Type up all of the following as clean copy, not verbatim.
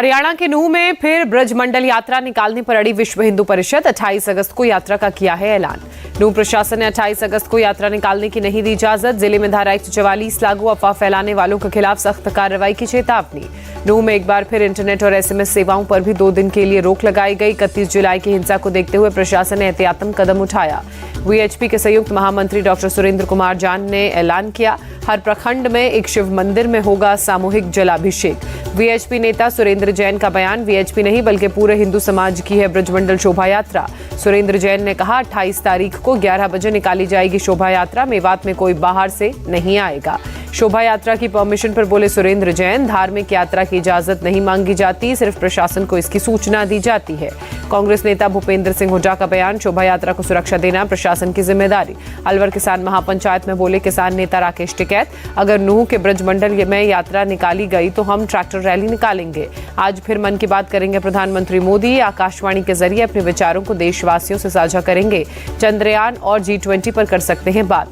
हरियाणा के नूंह में फिर ब्रजमंडल यात्रा निकालने पर अड़ी विश्व हिंदू परिषद। 28 अगस्त को यात्रा का किया है ऐलान। नूंह प्रशासन ने 28 अगस्त को यात्रा निकालने की नहीं दी इजाजत। जिले में धारा 144 लागू, अफवाह फैलाने वालों के खिलाफ सख्त कार्रवाई की चेतावनी। नूंह में एक बार फिर इंटरनेट और SMS सेवाओं पर भी 2 दिन के लिए रोक लगाई गई। 31 जुलाई की हिंसा को देखते हुए प्रशासन ने एहतियातन कदम उठाया। VHP के संयुक्त महामंत्री डॉक्टर सुरेंद्र कुमार जान ने ऐलान किया, हर प्रखंड में एक शिव मंदिर में होगा सामूहिक जलाभिषेक। VHP नेता सुरेंद्र जैन का बयान, VHP नहीं बल्कि पूरे हिंदू समाज की है ब्रजमंडल शोभा यात्रा। सुरेंद्र जैन ने कहा, 28 तारीख को 11 बजे निकाली जाएगी शोभा यात्रा। मेवात में कोई बाहर से नहीं आएगा। शोभा यात्रा की परमिशन पर बोले सुरेंद्र जैन, धार्मिक यात्रा की इजाजत नहीं मांगी जाती, सिर्फ प्रशासन को इसकी सूचना दी जाती है। कांग्रेस नेता भूपेंद्र सिंह हुड्डा का बयान, शोभा यात्रा को सुरक्षा देना प्रशासन की जिम्मेदारी। अलवर किसान महापंचायत में बोले किसान नेता राकेश टिकैत, अगर नूंह के ब्रजमंडल में यात्रा निकाली गई तो हम ट्रैक्टर रैली निकालेंगे। आज फिर मन की बात करेंगे प्रधानमंत्री मोदी। आकाशवाणी के जरिए अपने विचारों को देशवासियों से साझा करेंगे। चंद्रयान और G20 पर कर सकते हैं बात।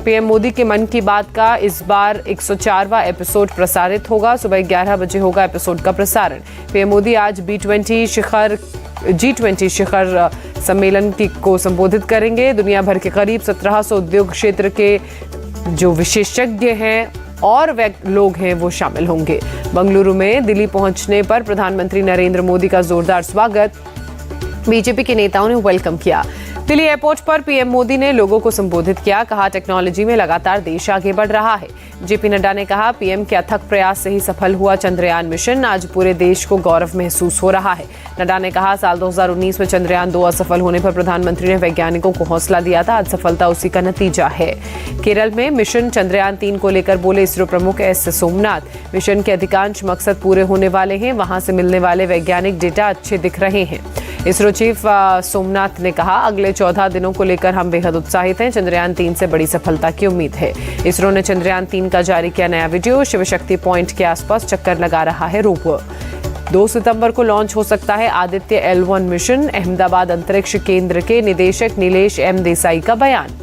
पीएम मोदी के मन की बात का इस बार 104वां एपिसोड प्रसारित होगा। सुबह 11 बजे होगा एपिसोड का प्रसारण। पीएम मोदी आज G20 शिखर सम्मेलन को संबोधित करेंगे। दुनिया भर के करीब 1700 उद्योग क्षेत्र के जो विशेषज्ञ हैं और लोग हैं वो शामिल होंगे। बंगलुरु में दिल्ली पहुंचने पर प्रधानमंत्री नरेंद्र मोदी का जोरदार स्वागत, बीजेपी के नेताओं ने वेलकम किया। दिल्ली एयरपोर्ट पर पीएम मोदी ने लोगों को संबोधित किया, कहा टेक्नोलॉजी में लगातार देश आगे बढ़ रहा है। जेपी नड्डा ने कहा, पीएम के अथक प्रयास से ही सफल हुआ चंद्रयान मिशन, आज पूरे देश को गौरव महसूस हो रहा है। नड्डा ने कहा, साल 2019 में चंद्रयान 2 असफल होने पर प्रधानमंत्री ने वैज्ञानिकों को हौसला दिया था, आज सफलता उसी का नतीजा है। केरल में मिशन चंद्रयान 3 को लेकर बोले इसरो प्रमुख S सोमनाथ, मिशन के अधिकांश मकसद पूरे होने वाले हैं, वहां से मिलने वाले वैज्ञानिक डेटा अच्छे दिख रहे हैं। इसरो चीफ सोमनाथ ने कहा, अगले 14 दिनों को लेकर हम बेहद उत्साहित हैं, चंद्रयान 3 से बड़ी सफलता की उम्मीद है। इसरो ने चंद्रयान 3 का जारी किया नया वीडियो, शिव शक्ति पॉइंट के आसपास चक्कर लगा रहा है रोवर। 2 सितंबर को लॉन्च हो सकता है आदित्य L1 मिशन। अहमदाबाद अंतरिक्ष केंद्र के निदेशक नीलेश M देसाई का बयान।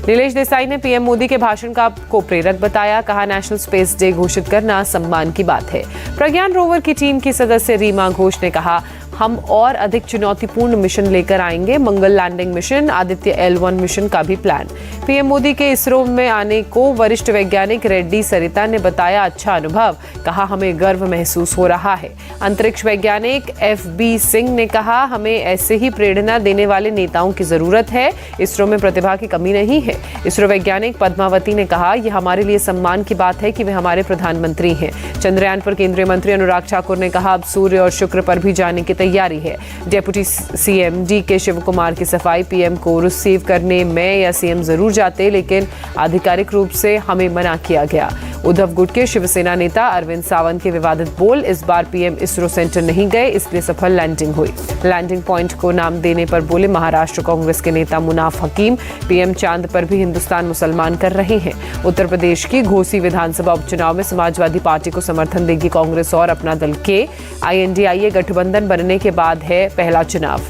नीलेश देसाई ने पीएम मोदी के भाषण को प्रेरक बताया, कहा नेशनल स्पेस डे घोषित करना सम्मान की बात है। प्रज्ञान रोवर की टीम की सदस्य रीमा घोष ने कहा, हम और अधिक चुनौतीपूर्ण मिशन लेकर आएंगे। Mangal landing mission, Aditya L1 mission का भी प्लान। पीएम मोदी के इसरो में आने को वरिष्ठ वैज्ञानिक रेड्डी सरिता ने बताया अच्छा अनुभव, कहा हमें गर्व महसूस हो रहा है। अंतरिक्ष वैज्ञानिक FB सिंह ने कहा, हमें ऐसे ही प्रेरणा देने वाले नेताओं की जरूरत है, इसरो में प्रतिभा की कमी नहीं है। इसरो वैज्ञानिक पद्मावती ने कहा, यह हमारे लिए सम्मान की बात है कि वे हमारे प्रधानमंत्री हैं। चंद्रयान पर केंद्रीय मंत्री अनुराग ठाकुर ने कहा, अब सूर्य और शुक्र पर भी जाने की तैयारी है। Deputy CM DK Shivakumar की सफाई, पीएम को रिसीव करने मैं या CM जरूर जाते, लेकिन आधिकारिक रूप से हमें मना किया गया। उद्धव गुट के शिवसेना नेता अरविंद सावंत के विवादित बोल, इस बार पीएम इसरो सेंटर नहीं गए, इसलिए सफल लैंडिंग हुई। लैंडिंग पॉइंट को नाम देने पर बोले महाराष्ट्र कांग्रेस के नेता मुनाफ हकीम, पीएम चांद पर भी हिंदुस्तान मुसलमान कर रहे हैं। उत्तर प्रदेश की घोसी विधानसभा उपचुनाव में समाजवादी पार्टी को समर्थन देगी कांग्रेस और अपना दल के INDIA गठबंधन बनने के बाद है पहला चुनाव।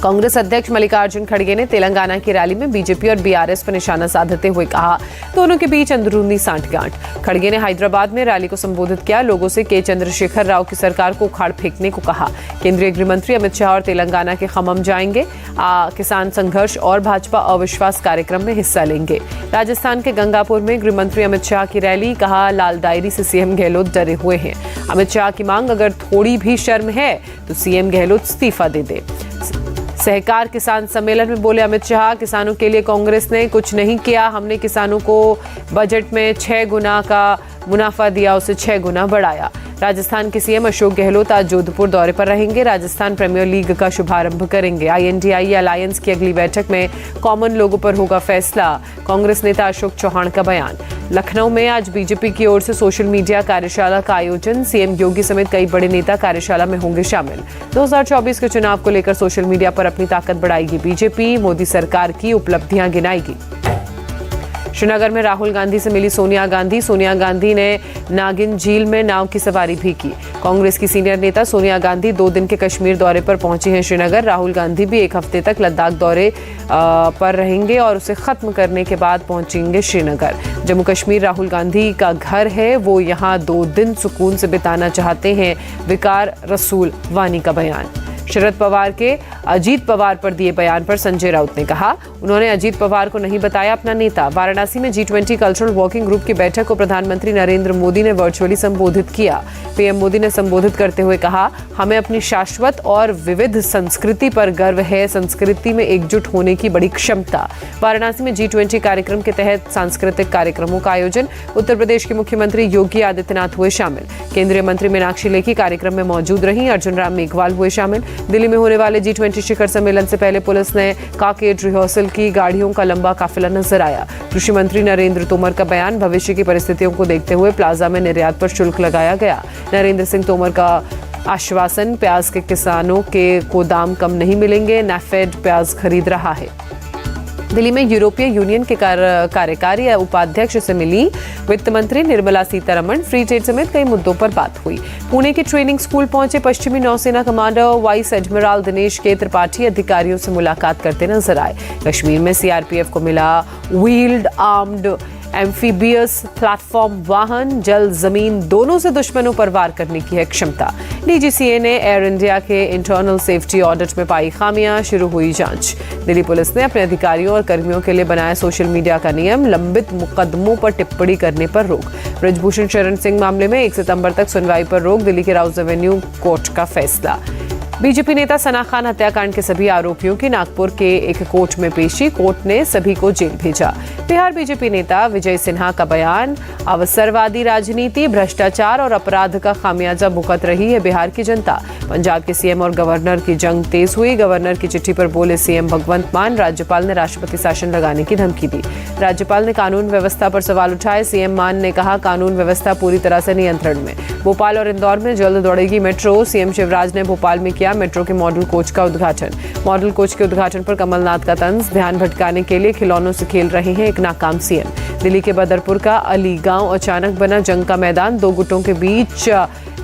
कांग्रेस अध्यक्ष मल्लिकार्जुन खड़गे ने तेलंगाना की रैली में बीजेपी और BRS पर निशाना साधते हुए कहा, दोनों के बीच अंदरूनी सांठगांठ। खड़गे ने हैदराबाद में रैली को संबोधित किया, लोगों से K चंद्रशेखर राव की सरकार को उखाड़ फेंकने को कहा। केंद्रीय गृह मंत्री अमित शाह और तेलंगाना के खम्मम जाएंगे। किसान संघर्ष और भाजपा अविश्वास कार्यक्रम में हिस्सा लेंगे। राजस्थान के गंगापुर में गृह मंत्री अमित शाह की रैली, कहा लाल डायरी से CM गहलोत डरे हुए हैं। अमित शाह की मांग, अगर थोड़ी भी शर्म है तो CM गहलोत इस्तीफा दे दे। सहकार किसान सम्मेलन में बोले अमित शाह, किसानों के लिए कांग्रेस ने कुछ नहीं किया, हमने किसानों को बजट में 6 गुना का मुनाफा दिया, उसे 6 गुना बढ़ाया। राजस्थान के CM अशोक गहलोत आज जोधपुर दौरे पर रहेंगे, राजस्थान प्रीमियर लीग का शुभारंभ करेंगे। INDIA अलायंस की अगली बैठक में कॉमन लोगों पर होगा फैसला, कांग्रेस नेता अशोक चौहान का बयान। लखनऊ में आज बीजेपी की ओर से सोशल मीडिया कार्यशाला का आयोजन, CM योगी समेत कई बड़े नेता कार्यशाला में होंगे शामिल। 2024 के चुनाव को लेकर सोशल मीडिया पर अपनी ताकत बढ़ाएगी बीजेपी, मोदी सरकार की उपलब्धियां गिनाएगी। श्रीनगर में राहुल गांधी से मिली सोनिया गांधी ने नागिन झील में नाव की सवारी भी की। कांग्रेस की सीनियर नेता सोनिया गांधी 2 दिन के कश्मीर दौरे पर पहुंची हैं श्रीनगर। राहुल गांधी भी 1 हफ्ते तक लद्दाख दौरे पर रहेंगे और उसे खत्म करने के बाद पहुंचेंगे श्रीनगर। जम्मू कश्मीर राहुल गांधी का घर है, वो यहाँ 2 दिन सुकून से बिताना चाहते हैं, विकार रसूल वानी का बयान। शरद पवार के अजीत पवार पर दिए बयान पर संजय राउत ने कहा, उन्होंने अजीत पवार को नहीं बताया अपना नेता। वाराणसी में G20 कल्चरल वर्किंग ग्रुप की बैठक को प्रधानमंत्री नरेंद्र मोदी ने वर्चुअली संबोधित किया। पीएम मोदी ने संबोधित करते हुए कहा, हमें अपनी शाश्वत और विविध संस्कृति पर गर्व है, संस्कृति में एकजुट होने की बड़ी क्षमता। वाराणसी में G20 कार्यक्रम के तहत सांस्कृतिक कार्यक्रमों का आयोजन। उत्तर प्रदेश के मुख्यमंत्री योगी आदित्यनाथ हुए शामिल। केंद्रीय मंत्री मीनाक्षी लेखी कार्यक्रम में मौजूद रहीं। अर्जुन राम मेघवाल हुए शामिल। दिल्ली में होने वाले G20 शिखर सम्मेलन से पहले पुलिस ने काकेड रिहर्सल की। गाड़ियों का लंबा काफिला नजर आया। कृषि मंत्री नरेंद्र तोमर का बयान, भविष्य की परिस्थितियों को देखते हुए प्लाजा में निर्यात पर शुल्क लगाया गया। नरेंद्र सिंह तोमर का आश्वासन, प्याज के किसानों को दाम कम नहीं मिलेंगे, नैफेड प्याज खरीद रहा है। दिल्ली में यूरोपीय यूनियन के कार्यकारी उपाध्यक्ष से मिली वित्त मंत्री निर्मला सीतारमण। फ्री ट्रेड समेत कई मुद्दों पर बात हुई। पुणे के ट्रेनिंग स्कूल पहुंचे पश्चिमी नौसेना कमांडर वाइस एडमिरल दिनेश के त्रिपाठी अधिकारियों से मुलाकात करते नजर आए। कश्मीर में सीआरपीएफ को मिला व्हील्ड आर्म्ड एम्फीबियस प्लेटफॉर्म वाहन, जल जमीन दोनों से दुश्मनों पर वार करने की है क्षमता। डीजीसीए ने एयर इंडिया के इंटरनल सेफ्टी ऑडिट में पाई खामियां, शुरू हुई जांच। दिल्ली पुलिस ने अपने अधिकारियों और कर्मियों के लिए बनाया सोशल मीडिया का नियम, लंबित मुकदमों पर टिप्पणी करने पर रोक। ब्रजभूषण शरण सिंह मामले में 1 सितंबर तक सुनवाई पर रोक, दिल्ली के राउज एवेन्यू कोर्ट का फैसला। बीजेपी नेता सना खान हत्याकांड के सभी आरोपियों की नागपुर के एक कोर्ट में पेशी, कोर्ट ने सभी को जेल भेजा। बिहार बीजेपी नेता विजय सिन्हा का बयान, अवसरवादी राजनीति, भ्रष्टाचार और अपराध का खामियाजा भुगत रही है बिहार की जनता। पंजाब के सीएम और गवर्नर की जंग तेज हुई। गवर्नर की चिट्ठी पर बोले सीएम भगवंत मान, राज्यपाल ने राष्ट्रपति शासन लगाने की धमकी दी। राज्यपाल ने कानून व्यवस्था पर सवाल उठाए। सीएम मान ने कहा, कानून व्यवस्था पूरी तरह से नियंत्रण में। भोपाल और इंदौर में जल्द दौड़ेगी मेट्रो। सीएम शिवराज ने भोपाल में किया मेट्रो के मॉडल कोच का उद्घाटन। मॉडल कोच के उद्घाटन पर कमलनाथ का तंज, ध्यान भटकाने के लिए खिलौनों से खेल रहे हैं एक नाकाम सीएम। दिल्ली के बदरपुर का अली गांव अचानक बना जंग का मैदान, 2 गुटों के बीच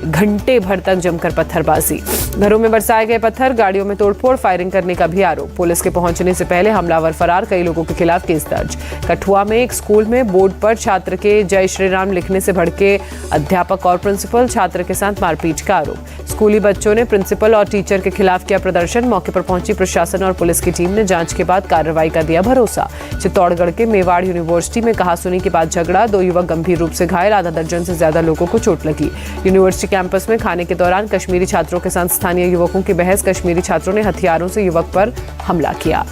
घंटे भर तक जमकर पत्थरबाजी। घरों में बरसाए गए पत्थर, गाड़ियों में तोड़फोड़, फायरिंग करने का भी आरोप। पुलिस के पहुंचने से पहले हमलावर फरार, कई लोगों के खिलाफ केस दर्ज। कठुआ में एक स्कूल में बोर्ड पर छात्र के जय श्री राम लिखने से भड़के अध्यापक और प्रिंसिपल, छात्र के साथ मारपीट का आरोप। स्कूली बच्चों ने प्रिंसिपल और टीचर के खिलाफ किया प्रदर्शन। मौके पर पहुंची प्रशासन और पुलिस की टीम ने जांच के बाद कार्रवाई का दिया भरोसा। चित्तौड़गढ़ के मेवाड़ यूनिवर्सिटी में कहासुनी के बाद झगड़ा, 2 युवक गंभीर रूप से घायल, आधा दर्जन से ज्यादा लोगों को चोट लगी। यूनिवर्सिटी कैंपस में खाने के दौरान कश्मीरी छात्रों के साथ स्थानीय युवकों की बहस, कश्मीरी छात्रों ने हथियारों से युवक पर हमला किया।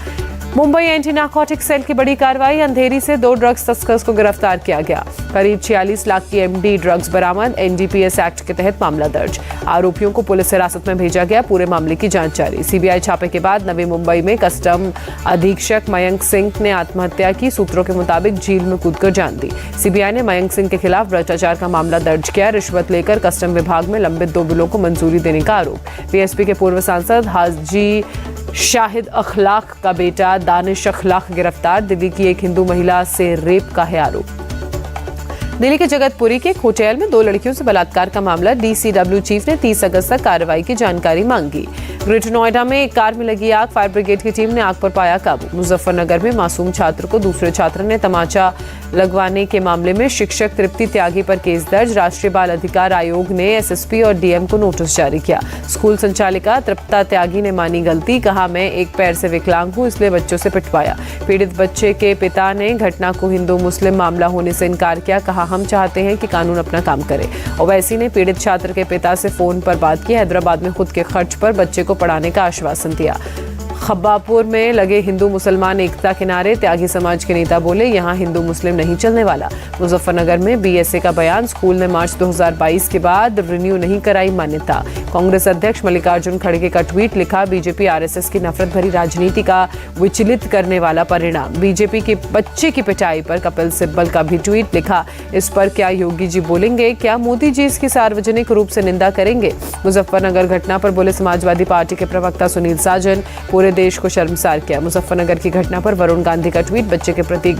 मुंबई एंटी नार्कोटिक सेल की बड़ी कार्रवाई, अंधेरी से 2 ड्रग्स तस्कर्स को गिरफ्तार किया गया। करीब 46 लाख की एमडी ड्रग्स बरामद, एनडीपीएस एक्ट के तहत मामला दर्ज। आरोपियों को पुलिस हिरासत में भेजा गया, पूरे मामले की जांच जारी। सीबीआई छापे के बाद नवी मुंबई में कस्टम अधीक्षक मयंक सिंह ने आत्महत्या की, सूत्रों के मुताबिक झील में कूदकर जान दी। सीबीआई ने मयंक सिंह के खिलाफ भ्रष्टाचार का मामला दर्ज किया। रिश्वत लेकर कस्टम विभाग में लंबित 2 बिलों को मंजूरी देने का आरोप। बीएसपी के पूर्व सांसद हाजी शाहिद अखलाक का बेटा दानिश अखलाक गिरफ्तार, दिल्ली की एक हिंदू महिला से रेप का है आरोप। दिल्ली के जगतपुरी के एक होटल में 2 लड़कियों से बलात्कार का मामला, डीसीडब्ल्यू चीफ ने 30 अगस्त तक कार्रवाई की जानकारी मांगी। ग्रेटर नोएडा में एक कार में लगी आग, फायर ब्रिगेड की टीम ने आग पर पाया काबू। मुजफ्फरनगर में मासूम छात्र को दूसरे छात्र ने तमाचा लगवाने के मामले में शिक्षक तृप्ति त्यागी पर केस दर्ज। राष्ट्रीय बाल अधिकार आयोग ने एसएसपी और डीएम को नोटिस जारी किया। स्कूल संचालिका तृप्ता त्यागी ने मानी गलती, कहा मैं एक पैर से विकलांग हूं इसलिए बच्चों से पिटवाया। पीड़ित बच्चे के पिता ने घटना को हिंदू मुस्लिम मामला होने से इनकार किया, कहा हम चाहते हैं कि कानून अपना काम करे। ओवैसी ने पीड़ित छात्र के पिता से फोन पर बात की, हैदराबाद में खुद के खर्च पर बच्चे को पढ़ाने का आश्वासन दिया। खब्बापुर में लगे हिंदू मुसलमान एकता किनारे, त्यागी समाज के नेता बोले यहां हिंदू मुस्लिम नहीं चलने वाला। मुजफ्फरनगर में बीएसए का बयान, स्कूल ने मार्च 2022 के बाद रिन्यू नहीं कराई मान्यता। कांग्रेस अध्यक्ष मल्लिकार्जुन खड़गे का ट्वीट, लिखा बीजेपी आरएसएस की नफरत भरी राजनीति का विचलित करने वाला परिणाम। बीजेपी के बच्चे की पिटाई पर कपिल सिब्बल का भी ट्वीट, लिखा इस पर क्या योगी जी बोलेंगे, क्या मोदी जी इसकी सार्वजनिक रूप से निंदा करेंगे। मुजफ्फरनगर घटना पर बोले समाजवादी पार्टी के प्रवक्ता सुनील साजन, पूरे देश को शर्मसार किया। मुजफ्फरनगर की घटना पर वरुण गांधी का ट्वीट, बच्चे के प्रति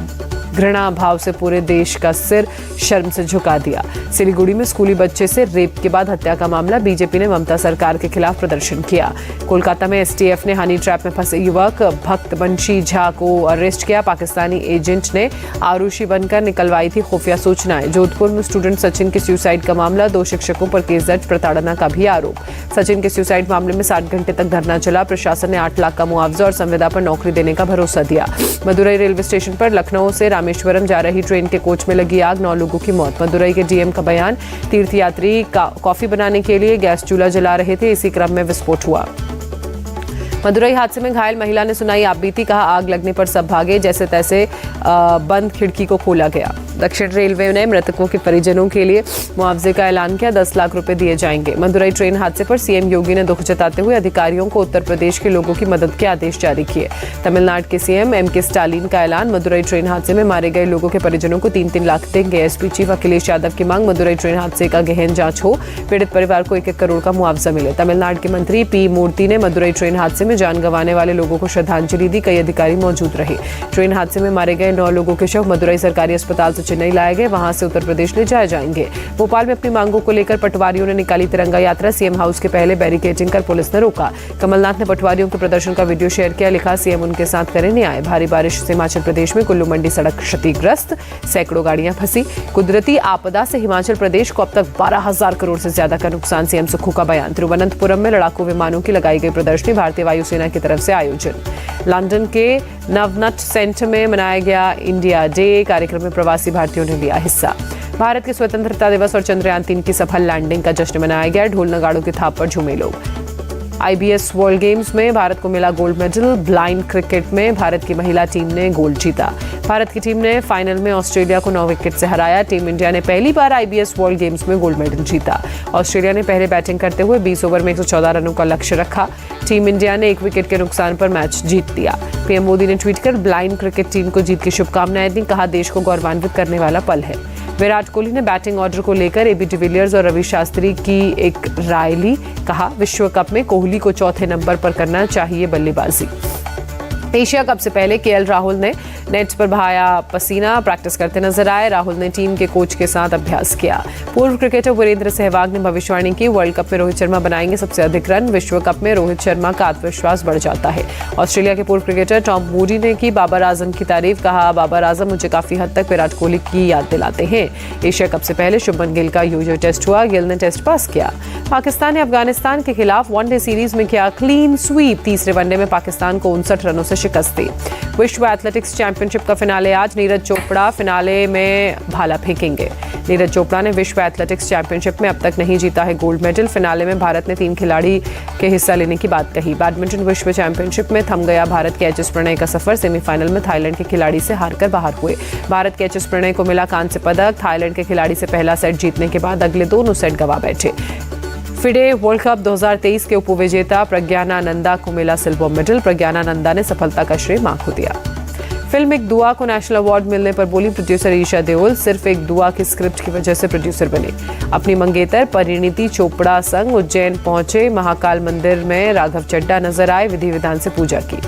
घृणा भाव से पूरे देश का सिर शर्म से झुका दिया। सिलीगुड़ी में स्कूली बच्चे से रेप के बाद हत्या का मामला, बीजेपी ने ममता सरकार के खिलाफ प्रदर्शन किया। कोलकाता में एसटीएफ ने हनी ट्रैप में फंसे युवक भक्त बंशी झा को अरेस्ट किया। पाकिस्तानी एजेंट ने आरुषि बनकर निकलवाई थी खुफिया सूचनाएं। जोधपुर में स्टूडेंट सचिन के सुसाइड का मामला, 2 शिक्षकों पर केस दर्ज, प्रताड़ना का भी आरोप। सचिन के सुसाइड मामले में 60 घंटे तक धरना चला। प्रशासन ने 8 लाख का मुआवजा और संविदा पर नौकरी देने का भरोसा दिया। मदुरई रेलवे स्टेशन पर लखनऊ से रामेश्वरम जा रही ट्रेन के कोच में लगी आग, 9 लोगों की मौत। मदुरई के डीएम का बयान, तीर्थयात्री कॉफी बनाने के लिए गैस चूल्हा जला रहे थे, इसी क्रम में विस्फोट हुआ। मदुरई हादसे में घायल महिला ने सुनाई आपबीती, कहा आग लगने पर सब भागे, जैसे तैसे बंद खिड़की को खोला गया। दक्षिण रेलवे ने मृतकों के परिजनों के लिए मुआवजे का ऐलान किया, 10 लाख रुपए दिए जाएंगे। मदुरई ट्रेन हादसे पर सीएम योगी ने दुख जताते हुए अधिकारियों को उत्तर प्रदेश के लोगों की मदद के आदेश जारी किए। तमिलनाडु के सीएम एमके स्टालिन का ऐलान, मदुरई ट्रेन हादसे में मारे गए लोगों के परिजनों को 3-3 लाख देंगे। एसपी चीफ अखिलेश यादव की मांग, मदुरई ट्रेन हादसे का गहन जांच हो, पीड़ित परिवार को 1-1 करोड़ का मुआवजा मिले। तमिलनाडु के मंत्री पी मूर्ति ने मदुरई ट्रेन हादसे में जान गंवाने वाले लोगों को श्रद्धांजलि दी, कई अधिकारी मौजूद रहे। ट्रेन हादसे में मारे गए 9 लोगों के शव मदुरई सरकारी अस्पताल से चेन्नई लाए गए, वहां से उत्तर प्रदेश ले जाए जाएंगे। भोपाल में अपनी मांगों को लेकर पटवारियों ने निकाली तिरंगा यात्रा, सीएम हाउस के पहले बैरिकेडिंग कर पुलिस ने रोका। कमलनाथ ने पटवारियों के प्रदर्शन का वीडियो शेयर किया, लिखा सीएम उनके साथ करें न्याय। भारी बारिश से हिमाचल प्रदेश में कुल्लू मंडी सड़क क्षतिग्रस्त, सैकड़ों गाड़ियां फंसी। कुदरती आपदा से हिमाचल प्रदेश को अब तक 12,000 करोड़ से ज्यादा का नुकसान, सीएम सुक्खू का बयान। तिरुवनंतपुरम में लड़ाकू विमानों की लगाई गई प्रदर्शनी, भारतीय वायुसेना की तरफ से आयोजन। लंदन के नवनट सेंटर में मनाया गया इंडिया डे, कार्यक्रम में प्रवासी भारतीयों ने लिया हिस्सा। भारत के स्वतंत्रता दिवस और चंद्रयान 3 की सफल लैंडिंग का जश्न मनाया गया, ढोल नगाड़ों की थाप पर झूमे लोग। आईबीएस वर्ल्ड गेम्स में भारत को मिला गोल्ड मेडल। ब्लाइंड क्रिकेट में भारत की महिला टीम ने गोल्ड जीता। भारत की टीम ने फाइनल में ऑस्ट्रेलिया को 9 विकेट से हराया। टीम इंडिया ने पहली बार आईबीएस वर्ल्ड गेम्स में गोल्ड मेडल जीता। ऑस्ट्रेलिया ने पहले बैटिंग करते हुए 20 ओवर में 114 रनों का लक्ष्य रखा। टीम इंडिया ने 1 विकेट के नुकसान पर मैच जीत लिया। पीएम मोदी ने ट्वीट कर ब्लाइंड क्रिकेट टीम को जीत की शुभकामनाएं दी, कहा देश को गौरवान्वित करने वाला पल है। विराट कोहली ने बैटिंग ऑर्डर को लेकर एबी डिविलियर्स और रवि शास्त्री की एक राय ली, कहा विश्व कप में कोहली को 4थे नंबर पर करना चाहिए बल्लेबाजी। एशिया कप से पहले केएल राहुल ने नेट्स पर बहाया पसीना, प्रैक्टिस करते नजर आए। राहुल ने टीम के कोच के साथ अभ्यास किया। पूर्व क्रिकेटर वीरेंद्र सहवाग ने भविष्यवाणी की, वर्ल्ड कप में रोहित शर्मा बनाएंगे सबसे अधिक रन। विश्व कप में रोहित शर्मा का आत्मविश्वास बढ़ जाता है। ऑस्ट्रेलिया के पूर्व क्रिकेटर टॉम मूडी ने की बाबर आजम की तारीफ, कहा बाबर आजम मुझे काफी हद तक विराट कोहली की याद दिलाते हैं। एशिया कप से पहले शुभमन गिल का यूजर टेस्ट हुआ, गिल ने टेस्ट पास किया। पाकिस्तान ने अफगानिस्तान के खिलाफ वनडे सीरीज में किया क्लीन स्वीप, तीसरे वनडे में पाकिस्तान को 59 रनों से शिकस्त दी। विश्व एथलेटिक्स चैंपियनशिप का फिनाले आज, नीरज चोपड़ा फिनाले में भाला फेंकेंगे। नीरज चोपड़ा ने विश्व एथलेटिक्स चैंपियनशिप में अब तक नहीं जीता है गोल्ड मेडल। फिनाले में भारत ने 3 खिलाड़ी के हिस्सा लेने की बात कही। बैडमिंटन विश्व चैंपियनशिप में थम गया भारत के एचएस प्रणय का सफर, सेमीफाइनल में थाईलैंड के खिलाड़ी से हारकर बाहर हुए। भारत के एचएस प्रणय को मिला कांस्य पदक, थाईलैंड के खिलाड़ी से पहला सेट जीतने के बाद अगले दोनों सेट गंवा बैठे। फिडे वर्ल्ड कप 2023 के उपविजेता प्रज्ञानानंदा को मिला सिल्वर मेडल। प्रज्ञानानंदा ने सफलता का श्रेय मां को दिया। फिल्म एक दुआ को नेशनल अवार्ड मिलने पर बोली प्रोड्यूसर ईशा देओल, सिर्फ एक दुआ की स्क्रिप्ट की वजह से प्रोड्यूसर बने। अपनी मंगेतर परिणीति चोपड़ा संग उज्जैन पहुंचे, महाकाल मंदिर में राघव चड्ढा नजर आए, विधि विधान से पूजा की।